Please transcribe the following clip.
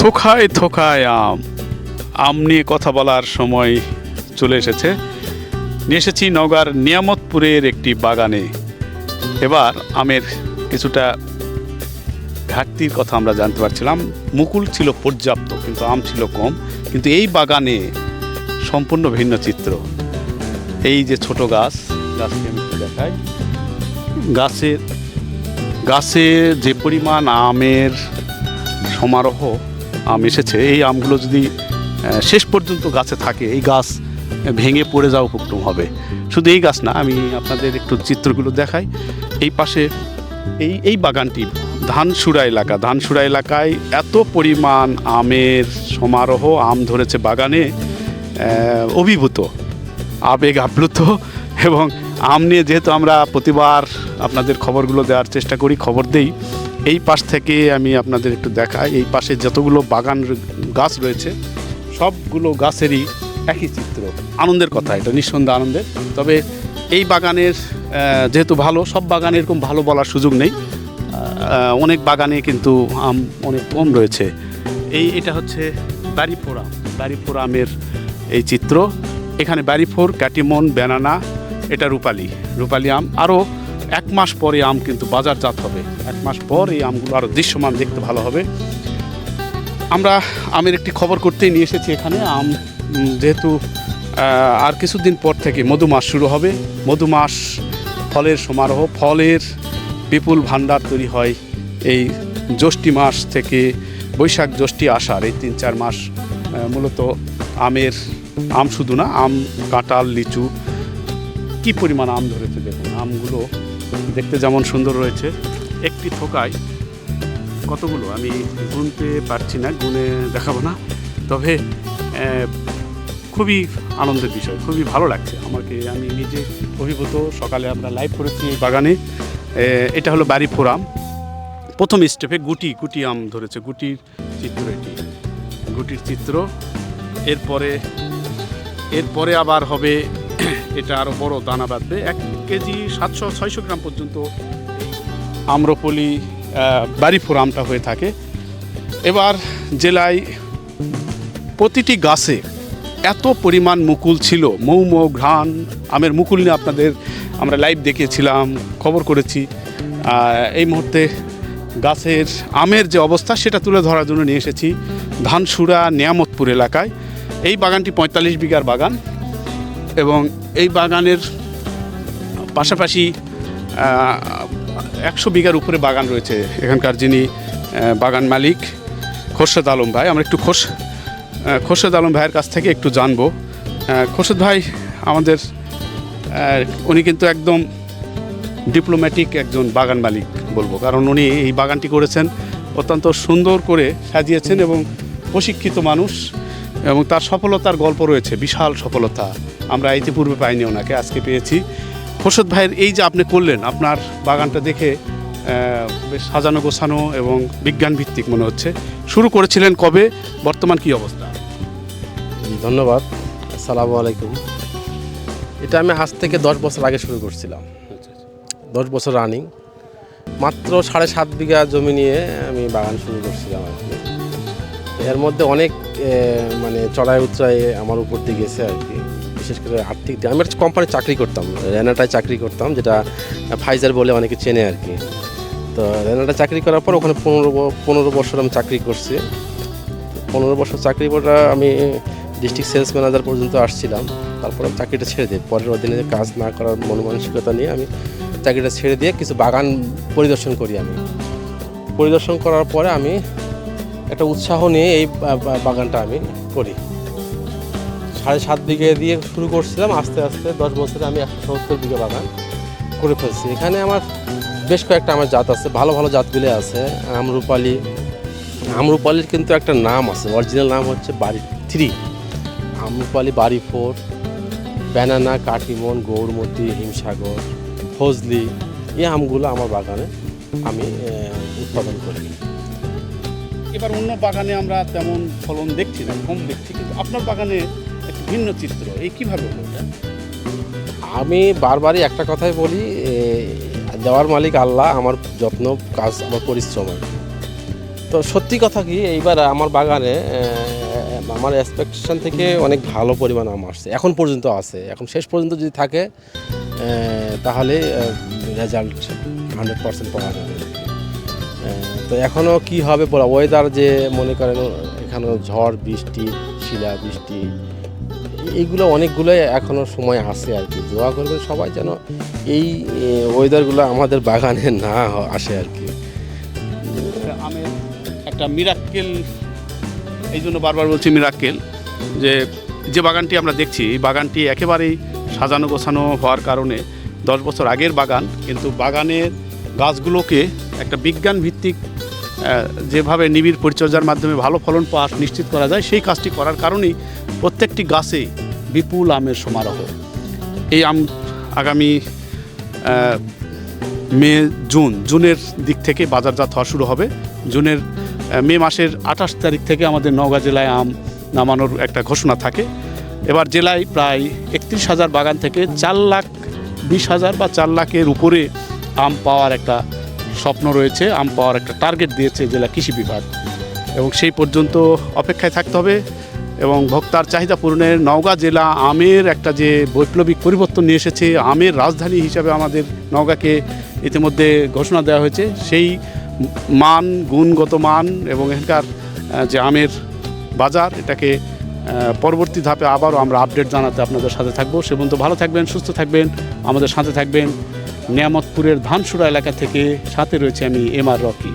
থোকায় থোকায় আম আম নিয়ে কথা বলার সময় চলে এসেছে। নিয়ে এসেছি নওগাঁর নিয়ামতপুরের একটি বাগানে। এবার আমের কিছুটা ঘাটতির কথা আমরা জানতে পারছিলাম। মুকুল ছিল পর্যাপ্ত, কিন্তু আম ছিল কম। কিন্তু এই বাগানে সম্পূর্ণ ভিন্ন চিত্র। এই যে ছোট গাছকে আমি একটু দেখাই। গাছে যে পরিমাণ আমের সমারোহ আম এসেছে, এই আমগুলো যদি শেষ পর্যন্ত গাছে থাকে, এই গাছ ভেঙে পড়ে যাওয়া উপক্রম হবে। শুধু এই গাছ না, আমি আপনাদের একটু চিত্রগুলো দেখাই। এই পাশে এই বাগানটি ধানসুরা এলাকায় এত পরিমাণ আমের সমারোহ, আম ধরেছে বাগানে, অভিভূত, আবেগ আপ্লুত। এবং আম নিয়ে যেহেতু আমরা প্রতিবার আপনাদের খবরগুলো দেওয়ার চেষ্টা করি, খবর দেই, এই পাশ থেকে আমি আপনাদের একটু দেখাই। এই পাশে যতগুলো বাগান গাছ রয়েছে, সবগুলো গাছেরই একই চিত্র। আনন্দের কথা, এটা নিঃসন্দেহে আনন্দের। তবে এই বাগানের যেহেতু ভালো, সব বাগানে এরকম ভালো বলার সুযোগ নেই। অনেক বাগানে কিন্তু আম অনেক কম রয়েছে। এটা হচ্ছে বাড়িফোর আমের এই চিত্র। এখানে বাড়িফোর, ক্যাটিমন, ব্যানানা, এটা রূপালি আম। আরও 1 মাস পরে আম কিন্তু বাজারজাত হবে। 1 মাস পর এই আমগুলো আরও দৃশ্যমান, দেখতে ভালো হবে। আমরা আমের একটি খবর করতেই নিয়ে এসেছি এখানে। আম যেহেতু আর কিছুদিন পর থেকে মধুমাস শুরু হবে, মধুমাস, ফলের সমারোহ, ফলের বিপুল ভাণ্ডার তৈরি হয় এই জ্যৈষ্ঠী মাস থেকে। বৈশাখ, জ্যৈষ্ঠী, আষাঢ়, এই 3-4 মাস মূলত আম শুধু না, আম, কাঁঠাল, লিচু, কি পরিমাণ আম ধরেছে দেখুন। আমগুলো দেখতে যেমন সুন্দর রয়েছে, একটি থোকায় কতগুলো আমি গুনতে পারছি না, গুনে দেখাবো না। তবে খুবই আনন্দের বিষয়, খুবই ভালো লাগছে আমাকে। আমি নিজে অভিভূত। সকালে আমরা লাইভ করেছি এই বাগানে। এটা হলো বাড়িফোর আম। প্রথম স্টেপে গুটি আম ধরেছে, গুটির চিত্র। এরপরে আবার হবে, এটা আরও বড় দানা বাঁধবে। 1 কেজি 700-600 গ্রাম পর্যন্ত আম্রপলি বাড়িফোর আমটা হয়ে থাকে। এবার জেলায় প্রতিটি গাছে এত পরিমাণ মুকুল ছিল, মৌ ঘ্রাণ আমের মুকুল নিয়ে আমরা লাইভ দেখিয়েছিলাম, খবর করেছি। এই মুহূর্তে গাছের আমের যে অবস্থা, সেটা তুলে ধরার জন্য নিয়ে এসেছি ধানসুরা নিয়ামতপুর এলাকায়। এই বাগানটি 45 বিঘার বাগান, এবং এই বাগানের পাশাপাশি 100 বিঘার উপরে বাগান রয়েছে। এখানকার যিনি বাগান মালিক, খোরশেদ আলম ভাই, আমরা একটু খোরশেদ আলম ভাইয়ের কাছ থেকে একটু জানবো। খোরশেদ ভাই আমাদের, উনি কিন্তু একদম ডিপ্লোম্যাটিক একজন বাগান মালিক বলবো, কারণ উনি এই বাগানটি করেছেন, অত্যন্ত সুন্দর করে সাজিয়েছেন, এবং প্রশিক্ষিত মানুষ, এবং তার সফলতার গল্প রয়েছে, বিশাল সফলতা। আমরা ইতিপূর্বে পাইনি, ওনাকে আজকে পেয়েছি। খোরশেদ ভাইয়ের এই যে আপনি করলেন, আপনার বাগানটা দেখে বেশ সাজানো গোছানো এবং বিজ্ঞান ভিত্তিক মনে হচ্ছে। শুরু করেছিলেন কবে, বর্তমান কি অবস্থা? ধন্যবাদ, আসসালামু আলাইকুম। এটা আমি আজ থেকে 10 বছর আগে শুরু করছিলাম। 10 বছর রানিং, মাত্র 7.5 বিঘা জমি নিয়ে আমি বাগান শুরু করছিলাম আর কি। এর মধ্যে অনেক মানে চড়াই উতরাই আমার উপর দিয়ে গেছে আর কি। বিশেষ করে আর্থিক দিক, আমি একটা কোম্পানির চাকরি করতাম, রেনাটায় চাকরি করতাম, যেটা ফাইজার বলে অনেকে চেনে আর কি। তো রেনাটায় চাকরি করার পর ওখানে 15 বছর আমি চাকরি করছি। 15 বছর চাকরি করা আমি ডিস্ট্রিক্ট সেলস ম্যানেজার পর্যন্ত আসছিলাম। তারপর আমি চাকরিটা ছেড়ে দিই। পরের দিনে কাজ না করার মনমানসিকতা নিয়ে আমি চাকরিটা ছেড়ে দিয়ে কিছু বাগান পরিদর্শন করি। আমি পরিদর্শন করার পরে আমি একটা উৎসাহ নিয়ে এই বাগানটা আমি করি। 7.5 বিঘা দিয়ে শুরু করছিলাম, আস্তে আস্তে 10 বছরে আমি 170 বিঘা বাগান করে ফেলছি। এখানে আমার বেশ কয়েকটা আমার জাত আছে, ভালো ভালো জাতগুলো আছে। আমরুপালির কিন্তু একটা নাম আছে, অরিজিনাল নাম হচ্ছে বাড়ি3। আমরুপালি, বাড়িফোর, ব্যানানা, কাটিমন, গৌরমতি, হিমসাগর, ফজলি, এই আমগুলো আমার বাগানে আমি উৎপাদন করি। এবার অন্য বাগানে আমরা তেমন ফলন দেখছি না, কম দেখছি, কিন্তু আপনার বাগানে একটা ভিন্ন চিত্র। এই কীভাবে হলো এটা? আমি বারবারই একটা কথাই বলি, দেওয়ার মালিক আল্লাহ, আমার যত্ন, কাজ, আমার পরিশ্রম। তো সত্যি কথা কি, এইবার আমার বাগানে আমার এক্সপেকটেশন থেকে অনেক ভালো পরিমাণ আম আসছে, এখন পর্যন্ত আছে। এখন শেষ পর্যন্ত যদি থাকে তাহলে রেজাল্ট 100% পাওয়া যাবে। তো এখনও কি হবে বলা, ওয়েদার যে মনে করেন এখানেও ঝড় বৃষ্টি, শিলা বৃষ্টি, এইগুলো অনেকগুলোই এখনও সময় আছে আর কি। দোয়া করবেন সবাই যেন এই ওয়েদারগুলো আমাদের বাগানে না আসে আর কি। আমের একটা মিরাক্কেল, এই জন্য বারবার বলছি মিরাক্কেল, যে বাগানটি আমরা দেখছি এই বাগানটি একেবারেই সাজানো গোছানো হওয়ার কারণে 10 বছর আগের বাগান, কিন্তু বাগানের গাছগুলোকে একটা বিজ্ঞান ভিত্তিক যেভাবে নিবিড় পরিচর্যার মাধ্যমে ভালো ফলন পাওয়া নিশ্চিত করা যায়, সেই কাজটি করার কারণেই প্রত্যেকটি গাছে বিপুল আমের সমারোহ। এই আম আগামী জুনের দিক থেকে বাজারজাত হওয়া শুরু হবে। মে মাসের 28 তারিখ থেকে আমাদের নওগাঁ জেলায় আম নামানোর একটা ঘোষণা থাকে। এবার জেলায় প্রায় 31,000 বাগান থেকে 4,20,000 বা 4 লাখের উপরে আম পাওয়ার একটা স্বপ্ন রয়েছে, আম পাওয়ার একটা টার্গেট দিয়েছে জেলা কৃষি বিভাগ, এবং সেই পর্যন্ত অপেক্ষায় থাকতে হবে। এবং ভোক্তার চাহিদা পূরণের নওগাঁ জেলা আমের একটা যে বৈপ্লবিক পরিবর্তন নিয়ে এসেছে, আমের রাজধানী হিসাবে আমাদের নওগাঁকে ইতিমধ্যে ঘোষণা দেওয়া হয়েছে। সেই মান, গুণগত মান এবং এখানকার যে আমের বাজার, এটাকে পরবর্তী ধাপে আবারও আমরা আপডেট জানাতে আপনাদের সাথে থাকবো। সে পর্যন্ত ভালো থাকবেন, সুস্থ থাকবেন, আমাদের সাথে থাকবেন। নিয়ামতপুরের ধানসুরা এলাকা থেকে সাথে রয়েছে আমি MR রকি।